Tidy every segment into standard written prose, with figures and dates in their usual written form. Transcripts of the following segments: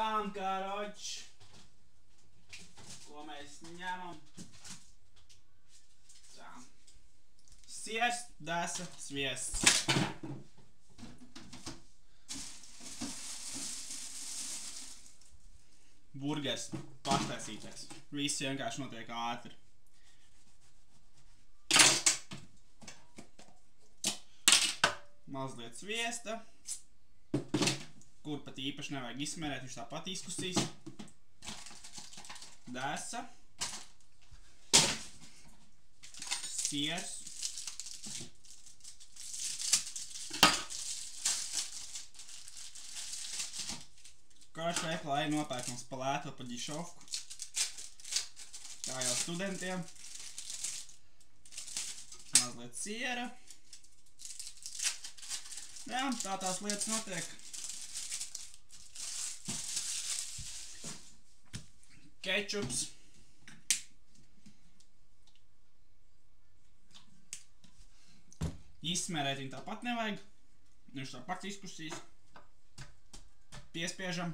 Tam, karoč. Ko mēs ņemam? Tam. Siers, desa, sviests. Burgers paštaisītais. Viss vienkārši notiek ātri. Mazliet sviesta. Kur pat īpaši nevajag izsmērēt, viņš tāpat izkusīs. Desa. Siers. Karš veiklā nopērkams pa lēto pa ģišovku. Kā jau studentiem. Mazliet siera. Jā, tā tās lietas notiek. Kečups. Izsmērēt viņu tāpat nevajag. Viņš tāpat izkusīs. Piespiežam.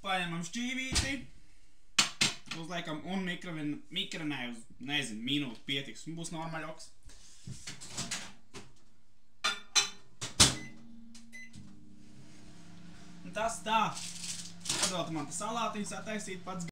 Paņemam šķīvīti. Uzliekam un mikronē uz, nezinu, minūti pietiks. Un būs normaljoks. Un tas tā. Padot man salātiņu sataisīt pats.